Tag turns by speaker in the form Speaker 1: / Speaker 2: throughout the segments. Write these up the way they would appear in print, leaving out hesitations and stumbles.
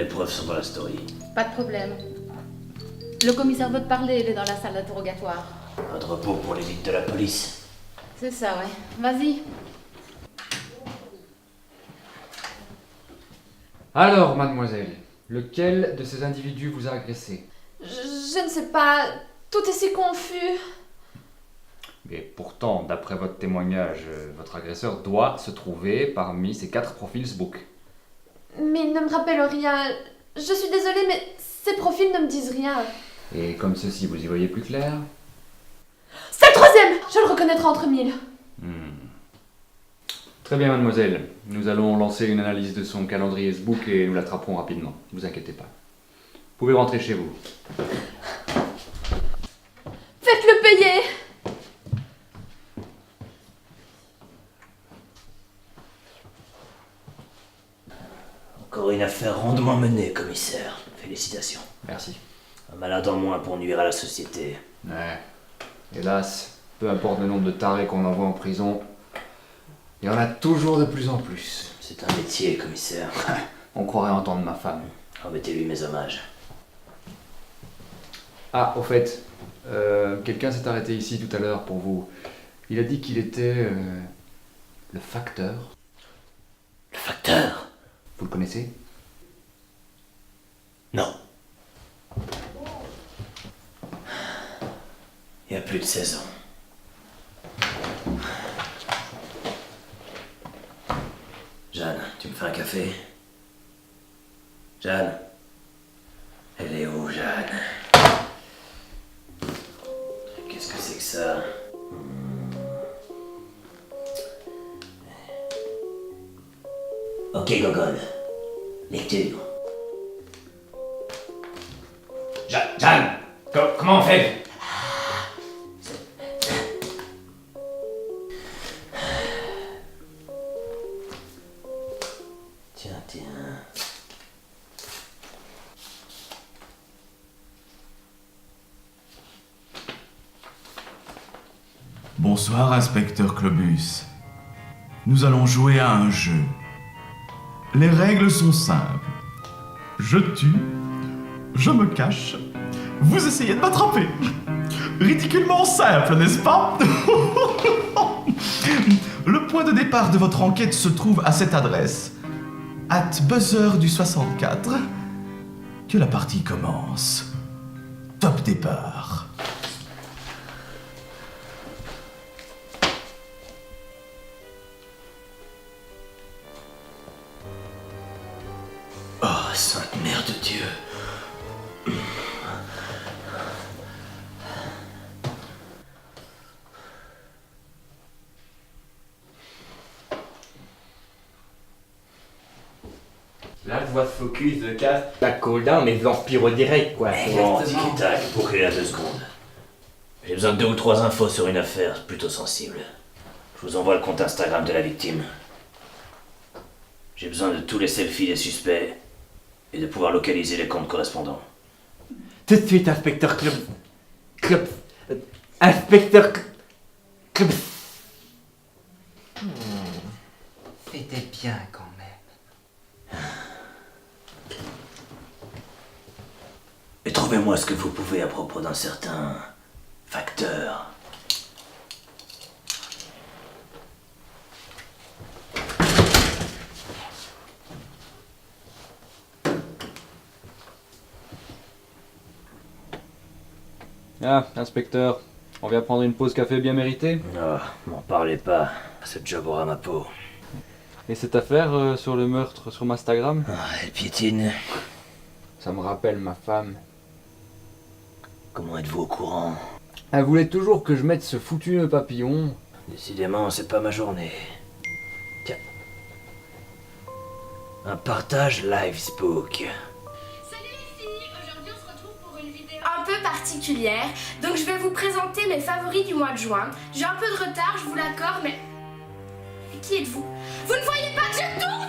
Speaker 1: les preuves sont dans la story.
Speaker 2: Pas de problème. Le commissaire veut te parler, il est dans la salle d'interrogatoire.
Speaker 1: Un de repos pour l'élite de la police.
Speaker 2: C'est ça, ouais. Vas-y.
Speaker 3: Alors, mademoiselle, lequel de ces individus vous a agressé?
Speaker 4: Je ne sais pas. Tout est si confus.
Speaker 3: Mais pourtant, d'après votre témoignage, votre agresseur doit se trouver parmi ces 4 profils Facebook.
Speaker 4: Mais il ne me rappelle rien. Je suis désolée, mais ces profils ne me disent rien.
Speaker 3: Et comme ceci, vous y voyez plus clair?
Speaker 4: C'est le troisième. Je le reconnaîtrai entre mille.
Speaker 3: Très bien, mademoiselle. Nous allons lancer une analyse de son calendrier Facebook et nous l'attraperons rapidement. Ne vous inquiétez pas. Vous pouvez rentrer chez vous.
Speaker 4: Faites-le payer.
Speaker 1: Encore une affaire rondement menée, commissaire. Félicitations.
Speaker 3: Merci.
Speaker 1: Un malade en moins pour nuire à la société.
Speaker 3: Ouais. Hélas, peu importe le nombre de tarés qu'on envoie en prison, il y en a toujours de plus en plus.
Speaker 1: C'est un métier, commissaire.
Speaker 3: On croirait entendre ma femme.
Speaker 1: Remettez-lui mes hommages.
Speaker 3: Ah, au fait, quelqu'un s'est arrêté ici tout à l'heure pour vous. Il a dit qu'il était le facteur.
Speaker 1: Le facteur?
Speaker 3: Vous le connaissez?
Speaker 1: Non. Il y a plus de 16 ans. Jeanne, tu me fais un café? Jeanne? Elle est où, Jeanne? Qu'est-ce que c'est que ça? Ok, Gogol. Lecture. Jeanne! Comment on fait? Tiens.
Speaker 5: Bonsoir, inspecteur Clobus. Nous allons jouer à un jeu. Les règles sont simples. Je tue, je me cache, vous essayez de m'attraper. Ridiculement simple, n'est-ce pas? Le point de départ de votre enquête se trouve à cette adresse. @buzzer du 64. Que la partie commence. Top départ.
Speaker 1: Oh, sainte mère de Dieu.
Speaker 6: Là, je vois ce focus de casse, la cooldown, mais vampiro direct, quoi.
Speaker 1: Bon, tic-tac, pour qu'il a 2 secondes. J'ai besoin de 2 ou 3 infos sur une affaire plutôt sensible. Je vous envoie le compte Instagram de la victime. J'ai besoin de tous les selfies des suspects et de pouvoir localiser les comptes correspondants.
Speaker 6: Tout de suite, inspecteur inspecteur
Speaker 7: C'était bien quand même.
Speaker 1: Et trouvez-moi ce que vous pouvez à propos d'un certain facteur.
Speaker 3: Ah, inspecteur, on vient prendre une pause café bien méritée.
Speaker 1: Ah, m'en parlez pas. Ce job aura ma peau.
Speaker 3: Et cette affaire sur le meurtre sur Instagram?
Speaker 1: Ah, elle piétine.
Speaker 3: Ça me rappelle ma femme.
Speaker 1: Comment êtes-vous au courant?
Speaker 3: Elle voulait toujours que je mette ce foutu nœud papillon.
Speaker 1: Décidément, c'est pas ma journée. Tiens. Un partage live spook.
Speaker 8: Salut les filles, aujourd'hui on se retrouve pour une vidéo un peu particulière. Donc je vais vous présenter mes favoris du mois de juin. J'ai un peu de retard, je vous l'accorde, mais... Qui êtes-vous? Vous ne voyez pas que je tourne?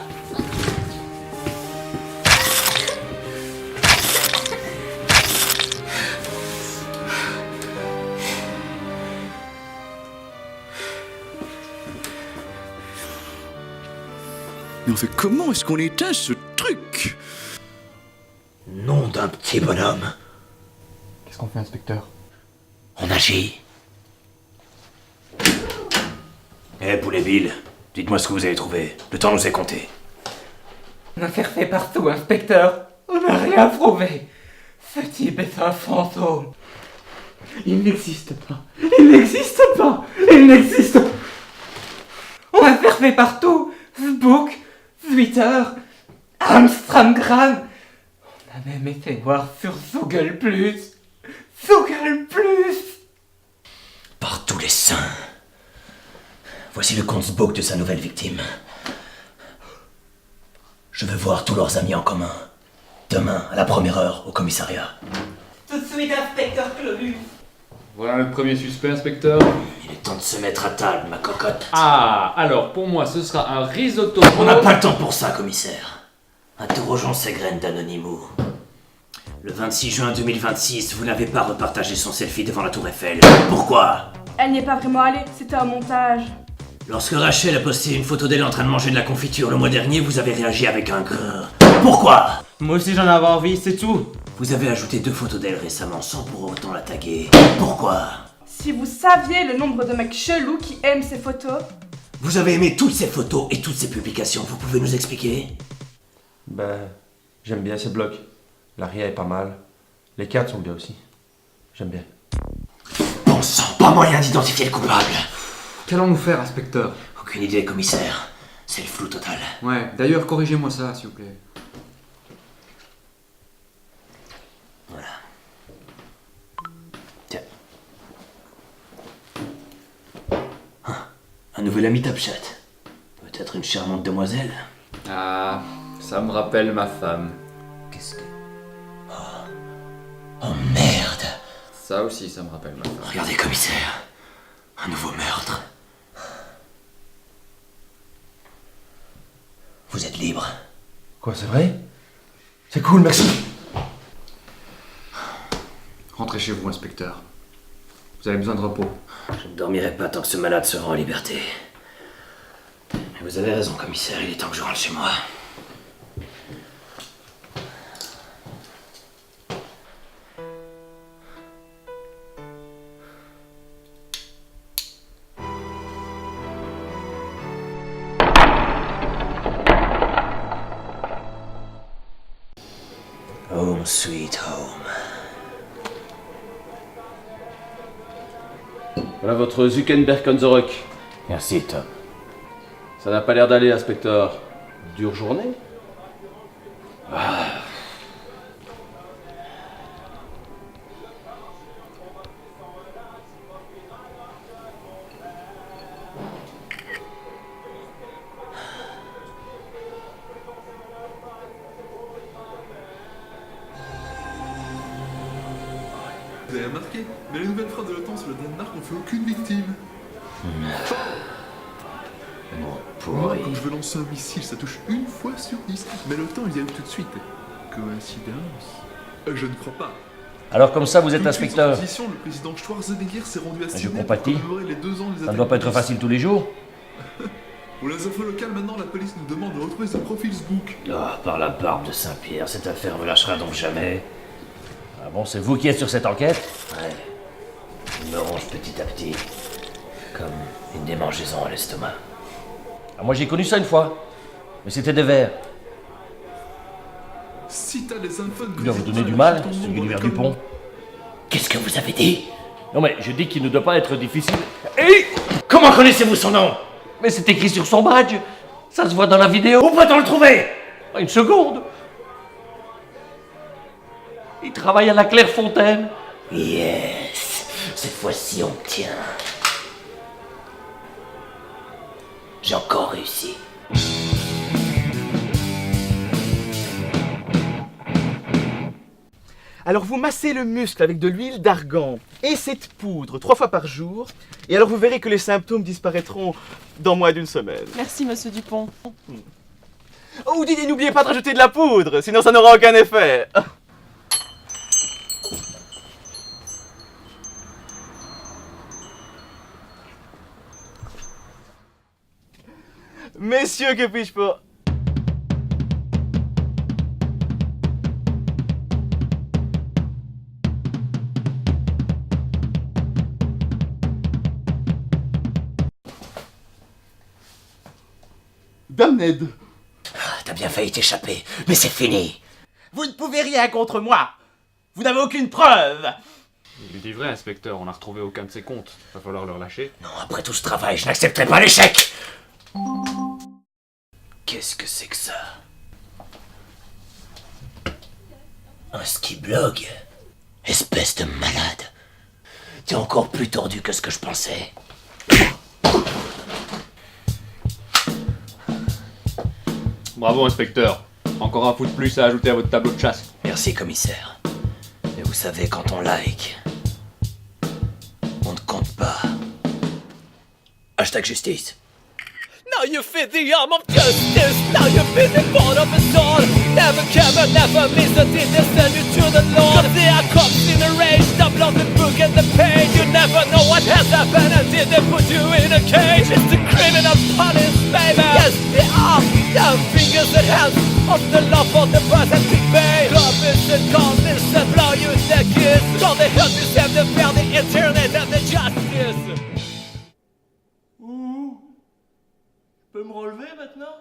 Speaker 9: Mais en fait, comment est-ce qu'on éteint ce truc?
Speaker 1: un petit bonhomme.
Speaker 3: Qu'est-ce qu'on fait, inspecteur?
Speaker 1: On agit. Eh, poulet Bill, dites-moi ce que vous avez trouvé. Le temps nous est compté.
Speaker 7: On a cherché partout, inspecteur. On n'a rien trouvé. Ce type est un fantôme. Il n'existe pas. Il n'existe pas. Il n'existe pas. On a cherché partout. Facebook, Twitter, Instagram. On a même été voir sur Google+. Google+.
Speaker 1: Par tous les saints. Voici le compte Facebook de sa nouvelle victime. Je veux voir tous leurs amis en commun. Demain, à la première heure, au commissariat.
Speaker 7: Tout de suite, inspecteur Clobus.
Speaker 3: Voilà le premier suspect, inspecteur.
Speaker 1: Il est temps de se mettre à table, ma cocotte.
Speaker 9: Ah, alors pour moi ce sera un risotto.
Speaker 1: On n'a pas le temps pour ça, commissaire. Interrogeons ces graines d'Anonymous. Le 26 juin 2026, vous n'avez pas repartagé son selfie devant la tour Eiffel. Pourquoi?
Speaker 8: Elle n'y est pas vraiment allée, c'était un montage.
Speaker 1: Lorsque Rachel a posté une photo d'elle en train de manger de la confiture le mois dernier, vous avez réagi avec un grrr. Pourquoi?
Speaker 6: Moi aussi j'en avais envie, c'est tout.
Speaker 1: Vous avez ajouté 2 photos d'elle récemment sans pour autant la taguer. Pourquoi?
Speaker 8: Si vous saviez le nombre de mecs chelous qui aiment ces photos.
Speaker 1: Vous avez aimé toutes ces photos et toutes ces publications, vous pouvez nous expliquer?
Speaker 6: Ben, j'aime bien ces blogs. L'aria est pas mal. Les cartes sont bien aussi. J'aime bien.
Speaker 1: Bon sang, pas moyen d'identifier le coupable.
Speaker 3: Qu'allons-nous faire, inspecteur?
Speaker 1: Aucune idée, commissaire. C'est le flou total.
Speaker 3: Ouais, d'ailleurs, corrigez-moi ça, s'il vous plaît.
Speaker 1: Voilà. Tiens. Ah, un nouvel ami Top Chat. Peut-être une charmante demoiselle.
Speaker 3: Ah, ça me rappelle ma femme.
Speaker 1: Qu'est-ce que... Oh merde.
Speaker 3: Ça aussi, ça me rappelle ma femme.
Speaker 1: Regardez, commissaire. Un nouveau meurtre. Vous êtes libre.
Speaker 6: Quoi, c'est vrai? C'est cool, merci.
Speaker 3: Rentrez chez vous, inspecteur. Vous avez besoin de repos.
Speaker 1: Je ne dormirai pas tant que ce malade sera en liberté. Mais vous avez raison, commissaire, il est temps que je rentre chez moi. Home sweet home.
Speaker 9: Voilà votre Zuckerberg on the rock.
Speaker 1: Merci, Tom.
Speaker 9: Ça n'a pas l'air d'aller, inspecteur. Dure journée?
Speaker 10: Vous avez remarqué, mais les nouvelles phrases de l'OTAN sur le Danemark n'ont fait aucune victime. Moi, quand je veux lancer un missile, ça touche une fois sur 10. Mais l'OTAN, ils y arrivent tout de suite. Coïncidence? Je ne crois pas.
Speaker 9: Alors comme ça, vous êtes
Speaker 10: Tout de suite,
Speaker 9: inspecteur.
Speaker 10: sans transition, le président Schwarzenegger s'est rendu à
Speaker 9: Je
Speaker 10: Sydney
Speaker 9: compatis.
Speaker 10: pour commémorer les 2 ans des
Speaker 9: Ça ne
Speaker 10: attaques
Speaker 9: doit pas être
Speaker 10: terroristes.
Speaker 9: facile tous les jours.
Speaker 10: Pour les infos locales, maintenant, la police nous demande de retrouver ce profil Facebook.
Speaker 1: Ah, par la barbe de Saint-Pierre, cette affaire me lâchera donc jamais.
Speaker 9: Ah bon, c'est vous qui êtes sur cette enquête?
Speaker 1: Ouais. Il me ronge petit à petit. Comme une démangeaison à l'estomac.
Speaker 9: Ah, moi j'ai connu ça une fois. Mais c'était des vers.
Speaker 10: Si t'as des infos de
Speaker 9: Il doit vous donner du mal, ce Gulliver Dupont.
Speaker 1: Qu'est-ce que vous avez dit?
Speaker 9: Non mais je dis qu'il ne doit pas être difficile.
Speaker 1: Comment connaissez-vous son nom?
Speaker 9: Mais c'est écrit sur son badge. Ça se voit dans la vidéo.
Speaker 1: Où peut-on le trouver?
Speaker 9: Une seconde. Il travaille à la Clairefontaine.
Speaker 1: Yes. Cette fois-ci, on tient. J'ai encore réussi.
Speaker 11: Alors vous massez le muscle avec de l'huile d'argan et cette poudre 3 fois par jour, et alors vous verrez que les symptômes disparaîtront dans moins d'une semaine.
Speaker 12: Merci, monsieur Dupont.
Speaker 11: Oh, dites, n'oubliez pas de rajouter de la poudre, sinon ça n'aura aucun effet. Messieurs, que puis-je pour...
Speaker 10: damned.
Speaker 1: T'as bien failli t'échapper, mais c'est fini.
Speaker 11: Vous ne pouvez rien contre moi. Vous n'avez aucune preuve.
Speaker 3: Il dit vrai, inspecteur, on n'a retrouvé aucun de ses comptes. Va falloir le relâcher.
Speaker 1: Non, après tout ce travail, je n'accepterai pas l'échec. Qu'est-ce que c'est que ça? Un ski-blog? Espèce de malade. T'es encore plus tordu que ce que je pensais.
Speaker 9: Bravo, inspecteur. Encore un coup de plus à ajouter à votre tableau de chasse.
Speaker 1: Merci, commissaire. Mais vous savez, quand on like, on ne compte pas. Hashtag justice.
Speaker 12: Now you feel the arm of justice. Now you feel the bond of a sword. Never ever, never miss a thing to send you to the Lord. Cause there are cops in the rage, double on the book and the page. You never know what has happened until they put you in a cage. It's the criminal police, baby. Yes, they are. Down fingers and hands of the law for the person to pay. Clubbers and callers that blow you the kiss. Quand they help you save the fair, the internet and the justice.
Speaker 6: Je peux me relever maintenant?